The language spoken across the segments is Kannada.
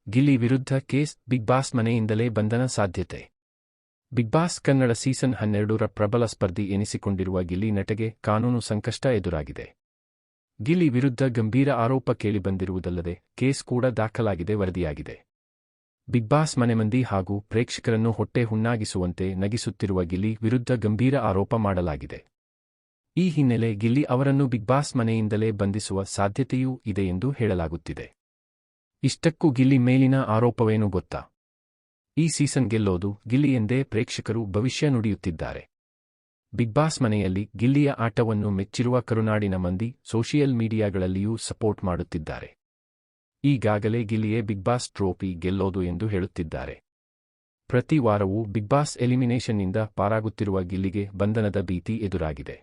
ಗಿಲ್ಲಿ ವಿರುದ್ಧ ಕೇಸ್, ಬಿಗ್ ಬಾಸ್ ಮನೆಯಿಂದಲೇ ಬಂಧನ ಸಾಧ್ಯತೆ. ಬಿಗ್ ಬಾಸ್ ಕನ್ನಡ ಸೀಸನ್ 12ರ ಪ್ರಬಲ ಸ್ಪರ್ಧಿ ಎನಿಸಿಕೊಂಡಿರುವ ಗಿಲ್ಲಿ ನಟಗೆ ಕಾನೂನು ಸಂಕಷ್ಟ ಎದುರಾಗಿದೆ. ಗಿಲ್ಲಿ ವಿರುದ್ಧ ಗಂಭೀರ ಆರೋಪ ಕೇಳಿಬಂದಿರುವುದಲ್ಲದೆ ಕೇಸ್ ಕೂಡ ದಾಖಲಾಗಿದೆ ವರದಿಯಾಗಿದೆ. ಬಿಗ್ ಬಾಸ್ ಮನೆ ಮಂದಿ ಹಾಗೂ ಪ್ರೇಕ್ಷಕರನ್ನು ಹೊಟ್ಟೆ ಹುಣ್ಣಾಗಿಸುವಂತೆ ನಗಿಸುತ್ತಿರುವ ಗಿಲ್ಲಿ ವಿರುದ್ಧ ಗಂಭೀರ ಆರೋಪ ಮಾಡಲಾಗಿದೆ. ಈ ಹಿನ್ನೆಲೆ ಗಿಲ್ಲಿ ಅವರನ್ನು ಬಿಗ್ ಬಾಸ್ ಮನೆಯಿಂದಲೇ ಬಂಧಿಸುವ ಸಾಧ್ಯತೆಯೂ ಇದೆ ಎಂದು ಹೇಳಲಾಗುತ್ತಿದೆ. ಇಷ್ಟಕ್ಕೂ ಗಿಲ್ಲಿ ಮೇಲಿನ ಆರೋಪವೇನು ಗೊತ್ತಾ? ಈ ಸೀಸನ್ ಗೆಲ್ಲೋದು ಗಿಲ್ಲಿ ಎಂದೇ ಪ್ರೇಕ್ಷಕರು ಭವಿಷ್ಯ ನುಡಿಯುತ್ತಿದ್ದಾರೆ. ಬಿಗ್ ಬಾಸ್ ಮನೆಯಲ್ಲಿ ಗಿಲ್ಲಿಯ ಆಟವನ್ನು ಮೆಚ್ಚಿರುವ ಕರುನಾಡಿನ ಮಂದಿ ಸೋಷಿಯಲ್ ಮೀಡಿಯಾಗಳಲ್ಲಿಯೂ ಸಪೋರ್ಟ್ ಮಾಡುತ್ತಿದ್ದಾರೆ. ಈಗಾಗಲೇ ಗಿಲ್ಲಿಯೇ ಬಿಗ್ ಬಾಸ್ ಟ್ರೋಫಿ ಗೆಲ್ಲೋದು ಎಂದು ಹೇಳುತ್ತಿದ್ದಾರೆ. ಪ್ರತಿ ವಾರವೂ ಬಿಗ್ ಬಾಸ್ ಎಲಿಮಿನೇಷನ್ನಿಂದ ಪಾರಾಗುತ್ತಿರುವ ಗಿಲ್ಲಿಗೆ ಬಂಧನದ ಭೀತಿ ಎದುರಾಗಿದೆ.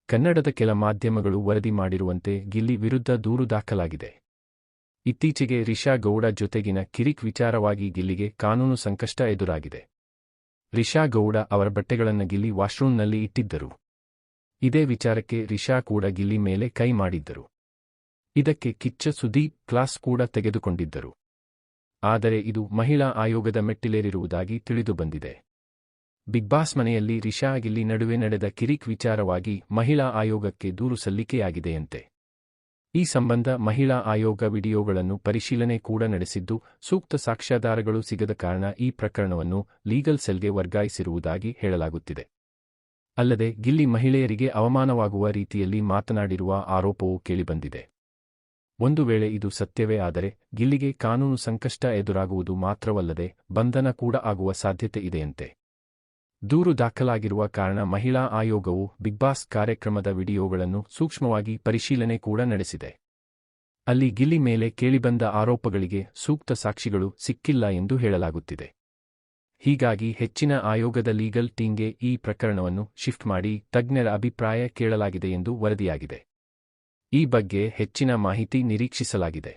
ಕನ್ನಡದ ಕೆಲ ಮಾಧ್ಯಮಗಳು ವರದಿ ಮಾಡಿರುವಂತೆ ಗಿಲ್ಲಿ ವಿರುದ್ಧ ದೂರು ದಾಖಲಾಗಿದೆ. ಇತ್ತೀಚೆಗೆ ರಿಷಾ ಗೌಡ ಜೊತೆಗಿನ ಕಿರಿಕ್ ವಿಚಾರವಾಗಿ ಗಿಲ್ಲಿಗೆ ಕಾನೂನು ಸಂಕಷ್ಟ ಎದುರಾಗಿದೆ. ರಿಷಾ ಗೌಡ ಅವರ ಬಟ್ಟೆಗಳನ್ನು ಗಿಲ್ಲಿ ವಾಶ್ರೂಮ್ನಲ್ಲಿ ಇಟ್ಟಿದ್ದರು. ಇದೇ ವಿಚಾರಕ್ಕೆ ರಿಷಾ ಕೂಡ ಗಿಲ್ಲಿ ಮೇಲೆ ಕೈ ಮಾಡಿದ್ದರು. ಇದಕ್ಕೆ ಕಿಚ್ಚ ಸುದೀಪ್ ಕ್ಲಾಸ್ ಕೂಡ ತೆಗೆದುಕೊಂಡಿದ್ದರು. ಆದರೆ ಇದು ಮಹಿಳಾ ಆಯೋಗದ ಮೆಟ್ಟಿಲೇರಿರುವುದಾಗಿ ತಿಳಿದುಬಂದಿದೆ. ಬಿಗ್ ಬಾಸ್ ಮನೆಯಲ್ಲಿ ರಿಷಾ ಗಿಲ್ಲಿ ನಡುವೆ ನಡೆದ ಕಿರಿಕ್ ವಿಚಾರವಾಗಿ ಮಹಿಳಾ ಆಯೋಗಕ್ಕೆ ದೂರು ಸಲ್ಲಿಕೆಯಾಗಿದೆಯಂತೆ. ಈ ಸಂಬಂಧ ಮಹಿಳಾ ಆಯೋಗ ವಿಡಿಯೋಗಳನ್ನು ಪರಿಶೀಲನೆ ಕೂಡ ನಡೆಸಿದ್ದು, ಸೂಕ್ತ ಸಾಕ್ಷ್ಯಾಧಾರಗಳು ಸಿಗದ ಕಾರಣ ಈ ಪ್ರಕರಣವನ್ನು ಲೀಗಲ್ ಸೆಲ್ಗೆ ವರ್ಗಾಯಿಸಿರುವುದಾಗಿ ಹೇಳಲಾಗುತ್ತಿದೆ. ಅಲ್ಲದೆ ಗಿಲ್ಲಿ ಮಹಿಳೆಯರಿಗೆ ಅವಮಾನವಾಗುವ ರೀತಿಯಲ್ಲಿ ಮಾತನಾಡಿರುವ ಆರೋಪವೂ ಕೇಳಿಬಂದಿದೆ. ಒಂದು ವೇಳೆ ಇದು ಸತ್ಯವೇ ಆದರೆ ಗಿಲ್ಲಿಗೆ ಕಾನೂನು ಸಂಕಷ್ಟ ಎದುರಾಗುವುದು ಮಾತ್ರವಲ್ಲದೆ ಬಂಧನ ಕೂಡ ಆಗುವ ಸಾಧ್ಯತೆ ಇದೆಯಂತೆ. ದೂರು ದಾಖಲಾಗಿರುವ ಕಾರಣ ಮಹಿಳಾ ಆಯೋಗವು ಬಿಗ್ ಬಾಸ್ ಕಾರ್ಯಕ್ರಮದ ವಿಡಿಯೋಗಳನ್ನು ಸೂಕ್ಷ್ಮವಾಗಿ ಪರಿಶೀಲನೆ ಕೂಡ ನಡೆಸಿದೆ. ಅಲ್ಲಿ ಗಿಲ್ಲಿ ಮೇಲೆ ಕೇಳಿಬಂದ ಆರೋಪಗಳಿಗೆ ಸೂಕ್ತ ಸಾಕ್ಷಿಗಳು ಸಿಕ್ಕಿಲ್ಲ ಎಂದು ಹೇಳಲಾಗುತ್ತಿದೆ. ಹೀಗಾಗಿ ಹೆಚ್ಚಿನ ಆಯೋಗದ ಲೀಗಲ್ ಟೀಮ್ಗೆ ಈ ಪ್ರಕರಣವನ್ನು ಶಿಫ್ಟ್ ಮಾಡಿ ತಜ್ಞರ ಅಭಿಪ್ರಾಯ ಕೇಳಲಾಗಿದೆ ಎಂದು ವರದಿಯಾಗಿದೆ. ಈ ಬಗ್ಗೆ ಹೆಚ್ಚಿನ ಮಾಹಿತಿ ನಿರೀಕ್ಷಿಸಲಾಗಿದೆ.